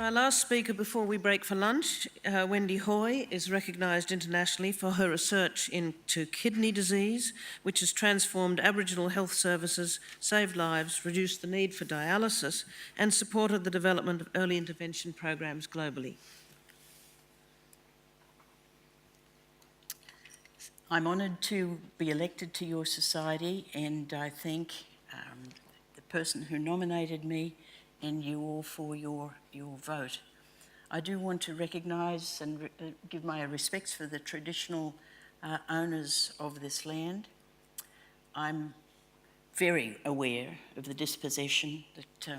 Our last speaker before we break for lunch, Wendy Hoy, is recognised internationally for her research into kidney disease, which has transformed Aboriginal health services, saved lives, reduced the need for dialysis, and supported the development of early intervention programs globally. I'm honoured to be elected to your society, and I thank the person who nominated me and you all for your vote. I do want to recognise and give my respects for the traditional owners of this land. I'm very aware of the dispossession that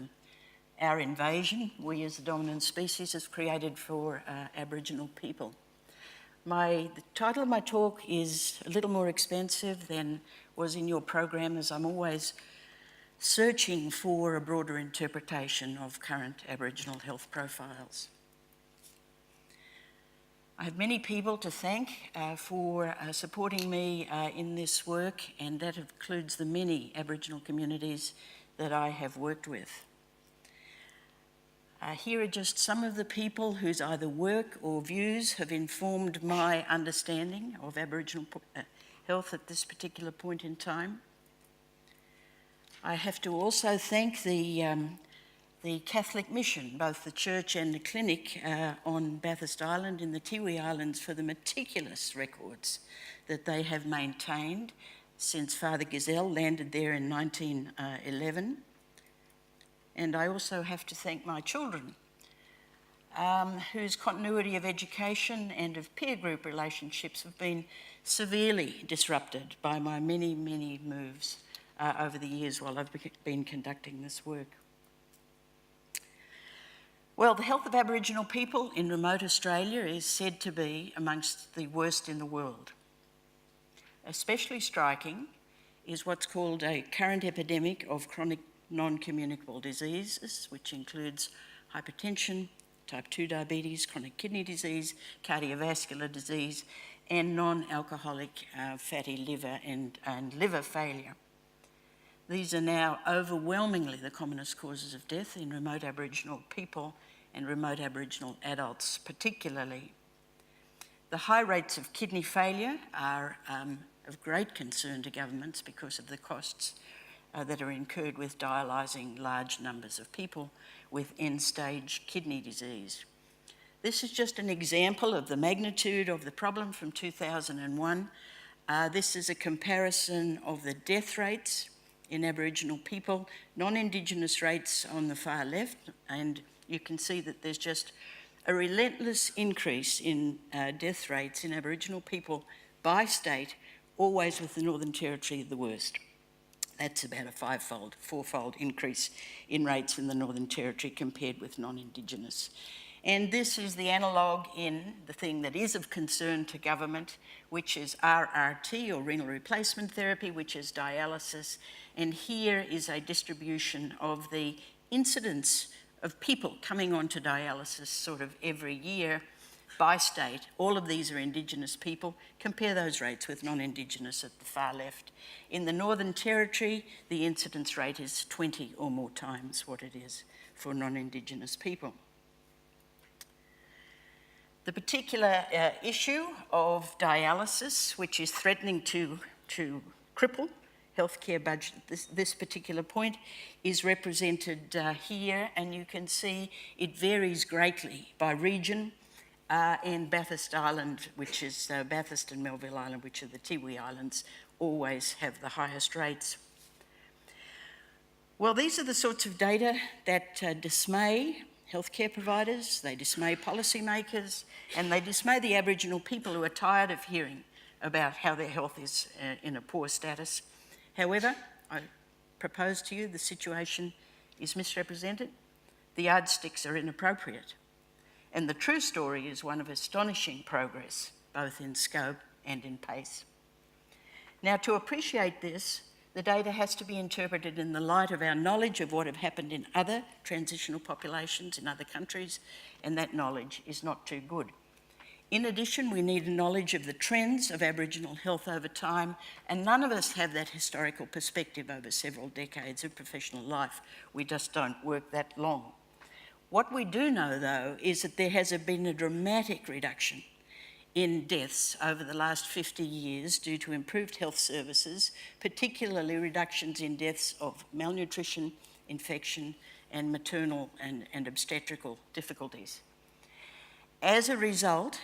our invasion, we as the dominant species, has created for Aboriginal people. The title of my talk is a little more expansive than was in your program, as I'm always searching for a broader interpretation of current Aboriginal health profiles. I have many people to thank for supporting me in this work, and that includes the many Aboriginal communities that I have worked with. Here are just some of the people whose either work or views have informed my understanding of Aboriginal health at this particular point in time. I have to also thank the Catholic mission, both the church and the clinic on Bathurst Island in the Tiwi Islands, for the meticulous records that they have maintained since Father Gazelle landed there in 1911. And I also have to thank my children, whose continuity of education and of peer group relationships have been severely disrupted by my many, many moves over the years while I've been conducting this work. Well, the health of Aboriginal people in remote Australia is said to be amongst the worst in the world. Especially striking is what's called a current epidemic of chronic non-communicable diseases, which includes hypertension, type 2 diabetes, chronic kidney disease, cardiovascular disease, and non-alcoholic fatty liver and liver failure. These are now overwhelmingly the commonest causes of death in remote Aboriginal people and remote Aboriginal adults particularly. The high rates of kidney failure are of great concern to governments because of the costs that are incurred with dialysing large numbers of people with end-stage kidney disease. This is just an example of the magnitude of the problem from 2001. This is a comparison of the death rates in Aboriginal people, non-Indigenous rates on the far left, and you can see that there's just a relentless increase in death rates in Aboriginal people by state, always with the Northern Territory the worst. That's about a fourfold increase in rates in the Northern Territory compared with non-Indigenous. And this is the analogue in the thing that is of concern to government, which is RRT, or renal replacement therapy, which is dialysis. And here is a distribution of the incidence of people coming onto dialysis sort of every year by state. All of these are Indigenous people. Compare those rates with non-Indigenous at the far left. In the Northern Territory, the incidence rate is 20 or more times what it is for non-Indigenous people. The particular issue of dialysis, which is threatening to cripple healthcare budget at this particular point, is represented here, and you can see it varies greatly by region. And Bathurst Island, which is Bathurst and Melville Island, which are the Tiwi Islands, always have the highest rates. Well, these are the sorts of data that dismay healthcare providers, they dismay policymakers, and they dismay the Aboriginal people who are tired of hearing about how their health is in a poor status. However, I propose to you the situation is misrepresented, the yardsticks are inappropriate, and the true story is one of astonishing progress, both in scope and in pace. Now, to appreciate this, the data has to be interpreted in the light of our knowledge of what have happened in other transitional populations in other countries, and that knowledge is not too good. In addition, we need a knowledge of the trends of Aboriginal health over time, and none of us have that historical perspective over several decades of professional life. We just don't work that long. What we do know, though, is that there has been a dramatic reduction in deaths over the last 50 years due to improved health services, particularly reductions in deaths of malnutrition, infection, and maternal and obstetrical difficulties. As a result,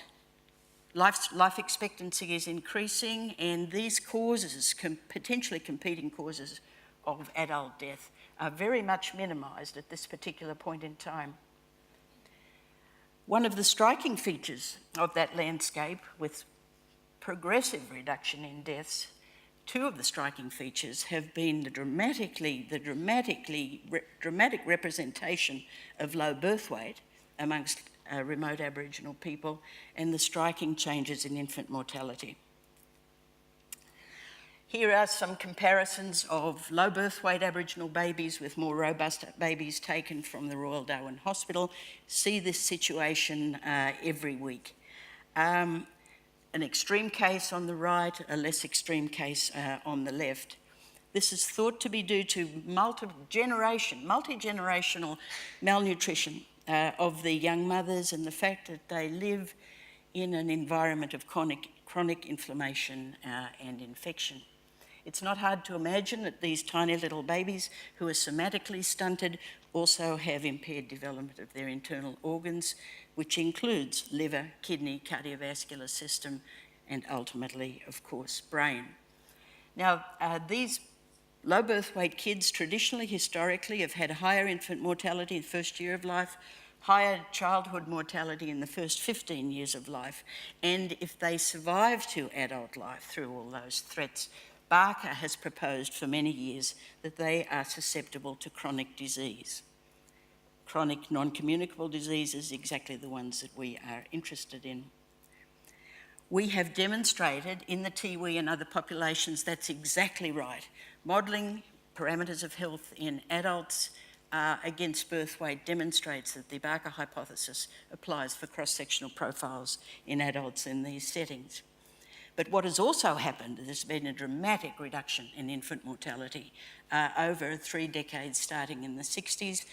life expectancy is increasing, and these causes, potentially competing causes of adult death, are very much minimised at this particular point in time. One of the striking features of that landscape, with progressive reduction in deaths, two of the striking features have been the dramatic representation of low birth weight amongst remote Aboriginal people, and the striking changes in infant mortality. Here are some comparisons of low birth weight Aboriginal babies with more robust babies taken from the Royal Darwin Hospital. See this situation every week. An extreme case on the right, a less extreme case on the left. This is thought to be due to multi-generational malnutrition of the young mothers, and the fact that they live in an environment of chronic inflammation and infection. It's not hard to imagine that these tiny little babies who are somatically stunted also have impaired development of their internal organs, which includes liver, kidney, cardiovascular system, and ultimately, of course, brain. Now, these low birth weight kids traditionally, historically, have had higher infant mortality in the first year of life, higher childhood mortality in the first 15 years of life, and if they survive to adult life through all those threats, Barker has proposed for many years that they are susceptible to chronic disease. Chronic non-communicable diseases, exactly the ones that we are interested in. We have demonstrated in the Tiwi and other populations that's exactly right. Modelling parameters of health in adults against birth weight demonstrates that the Barker hypothesis applies for cross-sectional profiles in adults in these settings. But what has also happened, there's been a dramatic reduction in infant mortality over 3 decades starting in the 60s,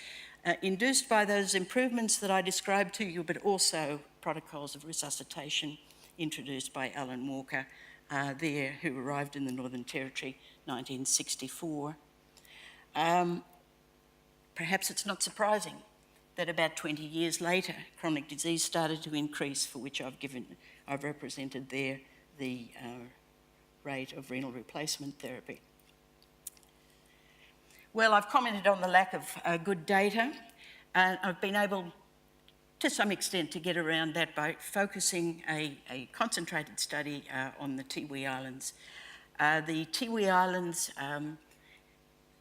induced by those improvements that I described to you, but also protocols of resuscitation introduced by Alan Walker there, who arrived in the Northern Territory 1964. Perhaps it's not surprising that about 20 years later, chronic disease started to increase, for which I've represented there the rate of renal replacement therapy. Well, I've commented on the lack of good data. I've been able, to some extent, to get around that by focusing a concentrated study on the Tiwi Islands. The Tiwi Islands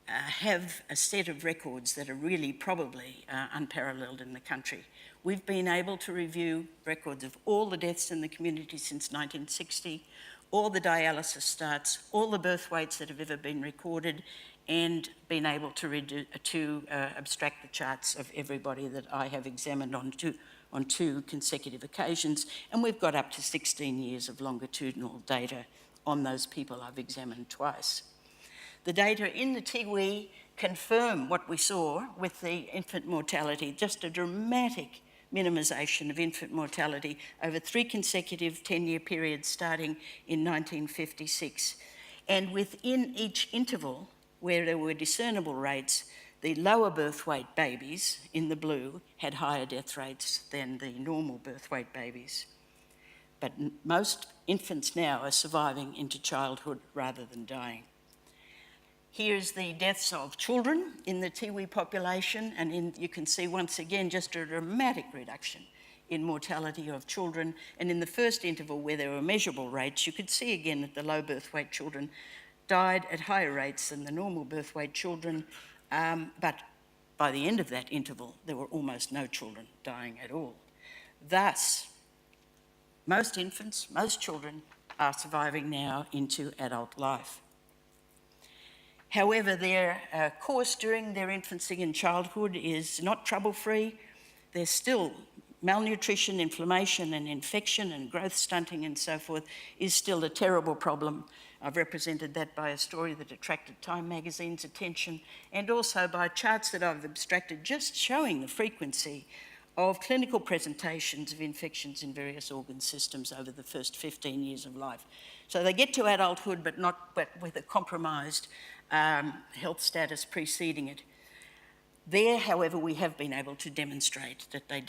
have a set of records that are really probably unparalleled in the country. We've been able to review records of all the deaths in the community since 1960, all the dialysis starts, all the birth weights that have ever been recorded, and been able to abstract the charts of everybody that I have examined on two consecutive occasions, and we've got up to 16 years of longitudinal data on those people I've examined twice. The data in the Tiwi confirm what we saw with the infant mortality, just a dramatic minimisation of infant mortality over 3 consecutive 10-year periods starting in 1956. And within each interval, where there were discernible rates, the lower birth weight babies in the blue had higher death rates than the normal birth weight babies. But most infants now are surviving into childhood rather than dying. Here's the deaths of children in the Tiwi population, and you can see once again just a dramatic reduction in mortality of children. And in the first interval where there were measurable rates, you could see again that the low birth weight children died at higher rates than the normal birth weight children, but by the end of that interval, there were almost no children dying at all. Thus, most infants, most children are surviving now into adult life. However, their course during their infancy and childhood is not trouble-free. There's still malnutrition, inflammation and infection and growth stunting and so forth is still a terrible problem. I've represented that by a story that attracted Time magazine's attention, and also by charts that I've abstracted just showing the frequency of clinical presentations of infections in various organ systems over the first 15 years of life. So they get to adulthood, but with a compromised health status preceding it. There, however, we have been able to demonstrate that they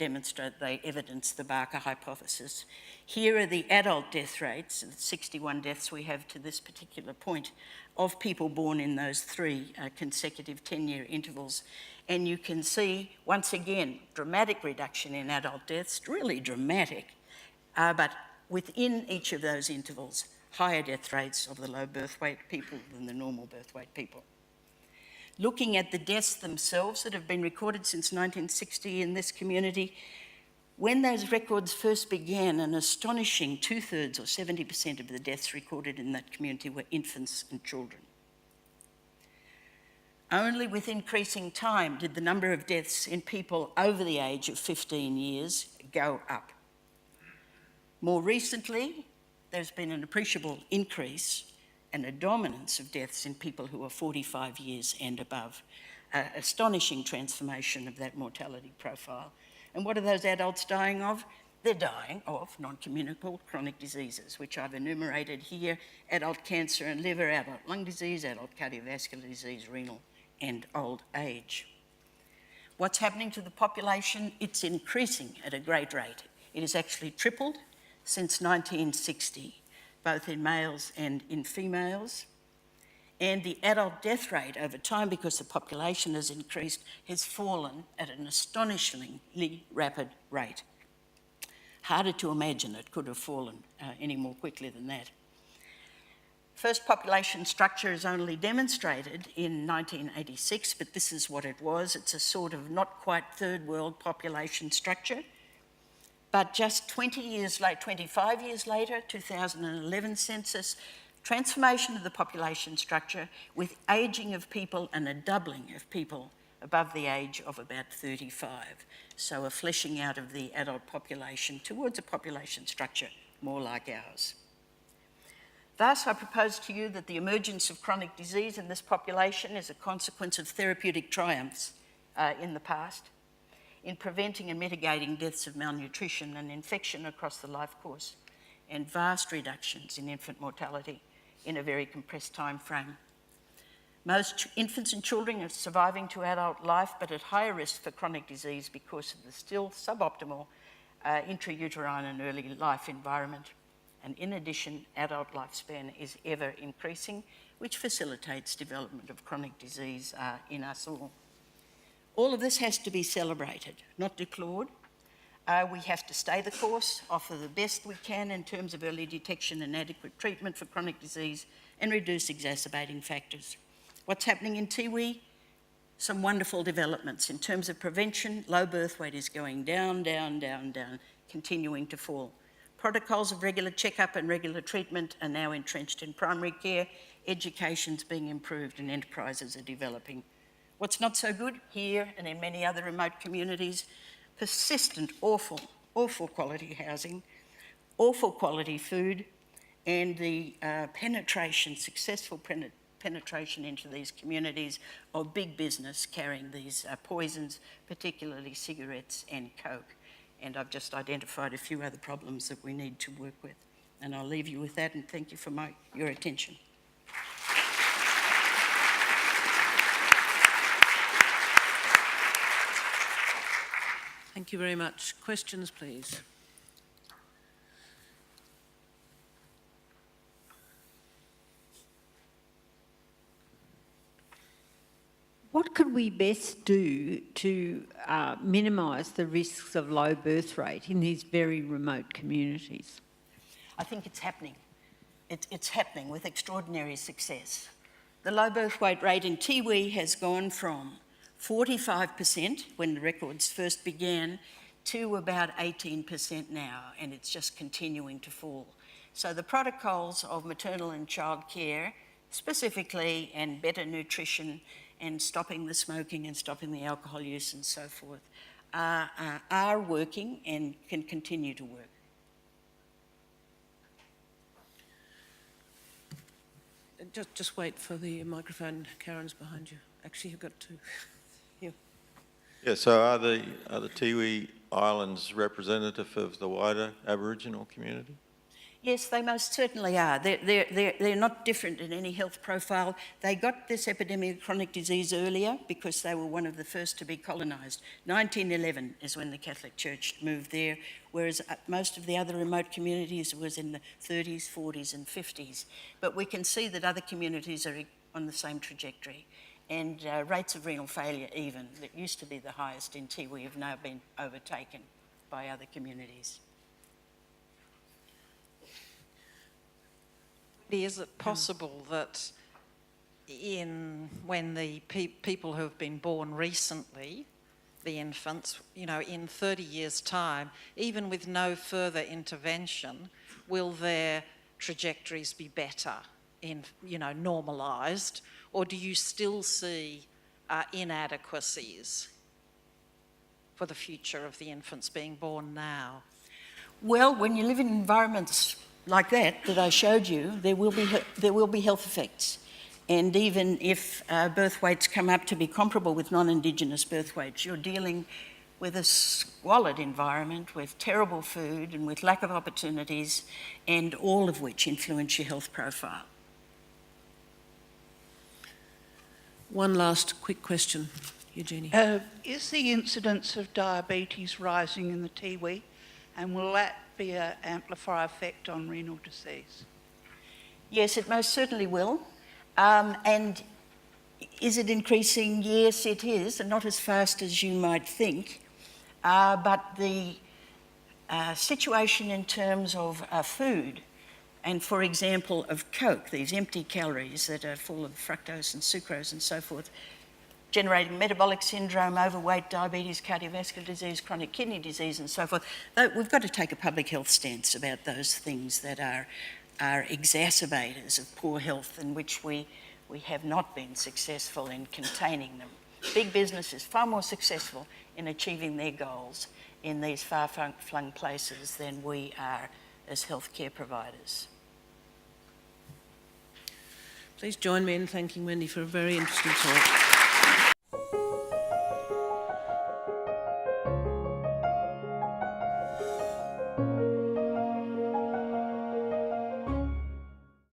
evidence the Barker hypothesis. Here are the adult death rates, the 61 deaths we have to this particular point, of people born in those 3 consecutive 10-year intervals. And you can see, once again, dramatic reduction in adult deaths, really dramatic, but within each of those intervals, higher death rates of the low birth weight people than the normal birth weight people. Looking at the deaths themselves that have been recorded since 1960 in this community, when those records first began, an astonishing 2/3 or 70% of the deaths recorded in that community were infants and children. Only with increasing time did the number of deaths in people over the age of 15 years go up. More recently, there's been an appreciable increase and a dominance of deaths in people who are 45 years and above. Astonishing transformation of that mortality profile. And what are those adults dying of? They're dying of non-communicable chronic diseases, which I've enumerated here: adult cancer and liver, adult lung disease, adult cardiovascular disease, renal, and old age. What's happening to the population? It's increasing at a great rate. It has actually tripled since 1960. Both in males and in females. And the adult death rate over time, because the population has increased, has fallen at an astonishingly rapid rate. Harder to imagine it could have fallen any more quickly than that. First population structure is only demonstrated in 1986, but this is what it was. It's a sort of not quite third world population structure. But just 25 years later, 2011 census, transformation of the population structure with ageing of people and a doubling of people above the age of about 35. So a fleshing out of the adult population towards a population structure more like ours. Thus, I propose to you that the emergence of chronic disease in this population is a consequence of therapeutic triumphs in the past, in preventing and mitigating deaths of malnutrition and infection across the life course, and vast reductions in infant mortality in a very compressed time frame. Most infants and children are surviving to adult life, but at higher risk for chronic disease because of the still suboptimal intrauterine and early life environment. And in addition, adult lifespan is ever increasing, which facilitates development of chronic disease in us all. All of this has to be celebrated, not deplored. We have to stay the course, offer the best we can in terms of early detection and adequate treatment for chronic disease, and reduce exacerbating factors. What's happening in Tiwi? Some wonderful developments. In terms of prevention, low birth weight is going down, down, down, down, continuing to fall. Protocols of regular checkup and regular treatment are now entrenched in primary care. Education's being improved and enterprises are developing. What's not so good here and in many other remote communities? Persistent, awful quality housing, awful quality food, and the successful penetration into these communities of big business carrying these poisons, particularly cigarettes and coke. And I've just identified a few other problems that we need to work with. And I'll leave you with that, and thank you for your attention. Thank you very much. Questions, please. What could we best do to minimise the risks of low birth rate in these very remote communities? I think it's happening. It's happening with extraordinary success. The low birth weight rate in Tiwi has gone from 45% when the records first began to about 18% now, and it's just continuing to fall. So the protocols of maternal and child care specifically, and better nutrition and stopping the smoking and stopping the alcohol use and so forth, are working and can continue to work. Just wait for the microphone. Karen's behind you. Actually, you've got two. Yeah, so are the Tiwi Islands representative of the wider Aboriginal community? Yes, they most certainly are. They're not different in any health profile. They got this epidemic of chronic disease earlier because they were one of the first to be colonised. 1911 is when the Catholic Church moved there, whereas most of the other remote communities was in the 30s, 40s and 50s. But we can see that other communities are on the same trajectory. And rates of renal failure even, that used to be the highest in Tiwi, have now been overtaken by other communities. Is it possible that when the people who have been born recently, the infants, in 30 years' time, even with no further intervention, will their trajectories be better, normalised, or do you still see inadequacies for the future of the infants being born now? Well, when you live in environments like that I showed you, there will be health effects. And even if birth weights come up to be comparable with non-Indigenous birth weights, you're dealing with a squalid environment, with terrible food and with lack of opportunities, and all of which influence your health profile. One last quick question, Eugenie. Is the incidence of diabetes rising in the Tiwi, and will that be an amplifier effect on renal disease? Yes, it most certainly will. And is it increasing? Yes, it is, and not as fast as you might think. But the situation in terms of food, and for example of Coke, these empty calories that are full of fructose and sucrose and so forth, generating metabolic syndrome, overweight, diabetes, cardiovascular disease, chronic kidney disease and so forth. We've got to take a public health stance about those things that are exacerbators of poor health, in which we have not been successful in containing them. Big business is far more successful in achieving their goals in these far-flung places than we are as healthcare providers. Please join me in thanking Wendy for a very interesting talk.